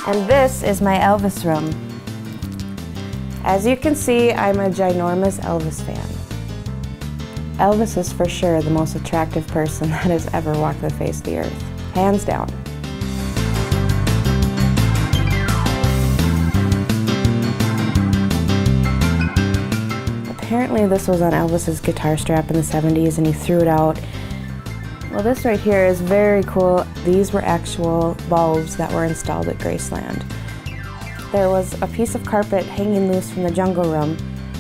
And this is my Elvis room. As you can see, I'm a ginormous Elvis fan. Elvis is for sure the most attractive person that has ever walked the face of the earth, hands down. Apparently this was on Elvis's guitar strap in the 70s and he threw it out. Well, this right here is very cool. These were actual bulbs that were installed at Graceland. There was a piece of carpet hanging loose from the jungle room,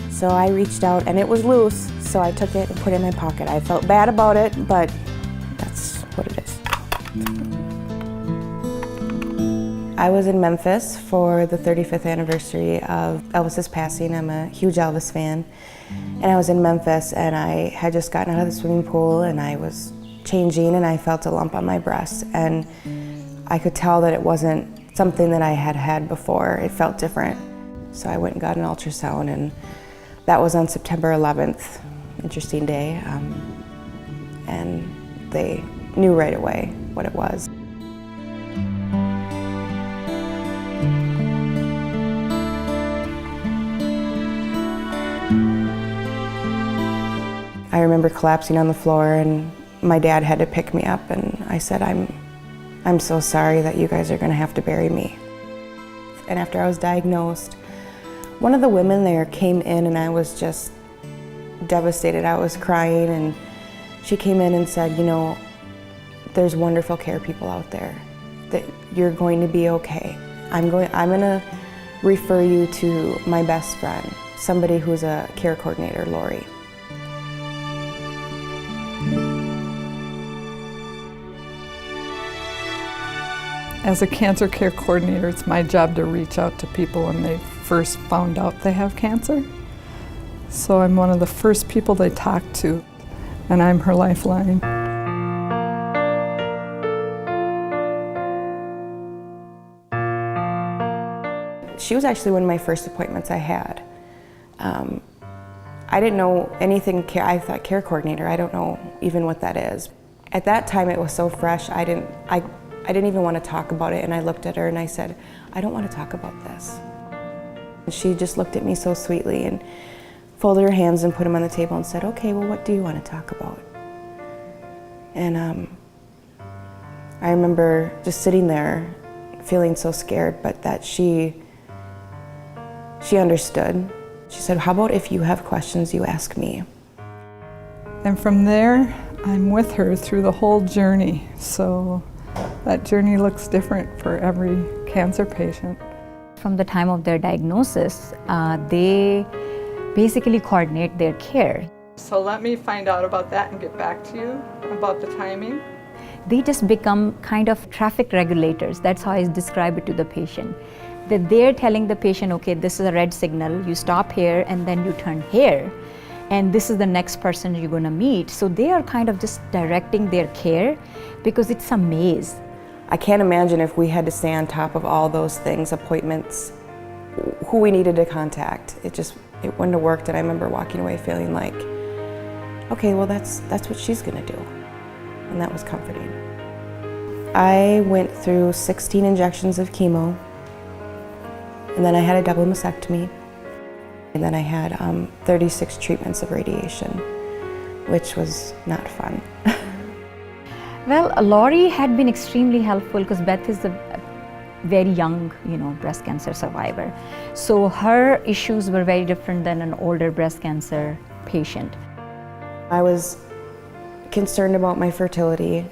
so I reached out and it was loose, so I took it and put it in my pocket. I felt bad about it, but that's what it is. I was in Memphis for the 35th anniversary of Elvis's passing. I'm a huge Elvis fan. And I was in Memphis and I had just gotten out of the swimming pool and I was changing and I felt a lump on my breast, and I could tell that it wasn't something that I had had before. It felt different. So I went and got an ultrasound, and that was on September 11th. Interesting day. And they knew right away what it was. I remember collapsing on the floor, and my dad had to pick me up, and I said, I'm so sorry that you guys are gonna have to bury me. And after I was diagnosed, one of the women there came in and I was just devastated. I was crying, and she came in and said, you know, there's wonderful care people out there, that you're going to be okay. I'm gonna refer you to my best friend, somebody who's a care coordinator, Lori. As a cancer care coordinator, it's my job to reach out to people when they first found out they have cancer. So I'm one of the first people they talk to, and I'm her lifeline. She was actually one of my first appointments I had. I didn't know anything, I thought care coordinator, I don't know even what that is. At that time it was so fresh, I didn't even want to talk about it, and I looked at her and I said, I don't want to talk about this. And she just looked at me so sweetly and folded her hands and put them on the table and said, okay, well, what do you want to talk about? And I remember just sitting there feeling so scared, but that she understood. She said, how about if you have questions, you ask me? And from there, I'm with her through the whole journey. So that journey looks different for every cancer patient. From the time of their diagnosis, they basically coordinate their care. So let me find out about that and get back to you about the timing. They just become kind of traffic regulators. That's how I describe it to the patient. That they're telling the patient, okay, this is a red signal, you stop here and then you turn here. And this is the next person you're going to meet. So they are kind of just directing their care because it's a maze. I can't imagine if we had to stay on top of all those things, appointments, who we needed to contact. It wouldn't have worked, and I remember walking away feeling like, okay, well that's what she's going to do. And that was comforting. I went through 16 injections of chemo, and then I had a double mastectomy. And then I had 36 treatments of radiation, which was not fun. Well, Lori had been extremely helpful because Beth is a very young, breast cancer survivor. So her issues were very different than an older breast cancer patient. I was concerned about my fertility.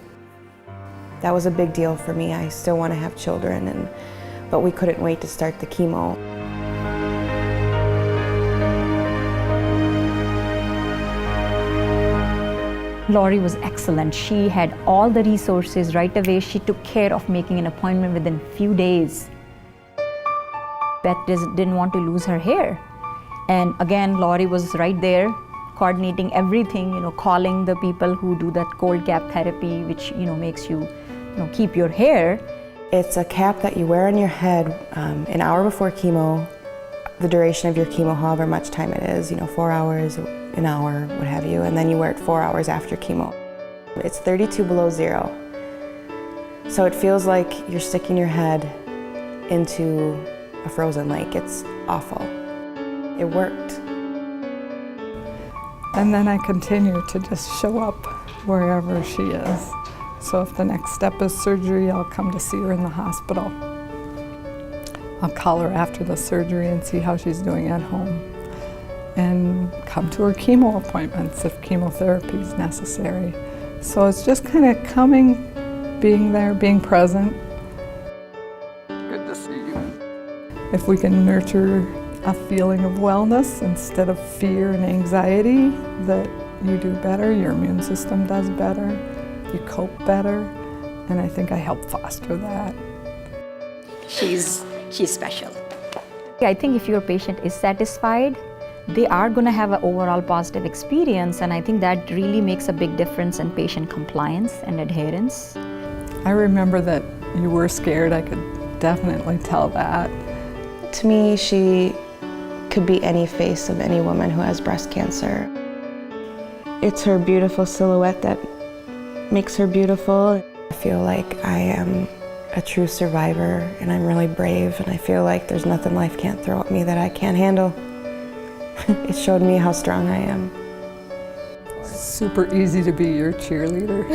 That was a big deal for me. I still want to have children, but we couldn't wait to start the chemo. Lori was excellent. She had all the resources right away. She took care of making an appointment within a few days. Beth didn't want to lose her hair. And again, Lori was right there, coordinating everything, calling the people who do that cold cap therapy, which, makes you, keep your hair. It's a cap that you wear on your head an hour before chemo, the duration of your chemo, however much time it is, 4 hours, an hour, what have you, and then you wear it 4 hours after chemo. It's 32 below zero. So it feels like you're sticking your head into a frozen lake. It's awful. It worked. And then I continue to just show up wherever she is. So if the next step is surgery, I'll come to see her in the hospital. I'll call her after the surgery and see how she's doing at home. And come to her chemo appointments if chemotherapy is necessary. So it's just kind of coming, being there, being present. Good to see you. If we can nurture a feeling of wellness instead of fear and anxiety, that you do better, your immune system does better, you cope better, and I think I help foster that. She's special. I think if your patient is satisfied, they are going to have an overall positive experience, and I think that really makes a big difference in patient compliance and adherence. I remember that you were scared. I could definitely tell that. To me, she could be any face of any woman who has breast cancer. It's her beautiful silhouette that makes her beautiful. I feel like I am a true survivor, and I'm really brave, and I feel like there's nothing life can't throw at me that I can't handle. It showed me how strong I am. Super easy to be your cheerleader.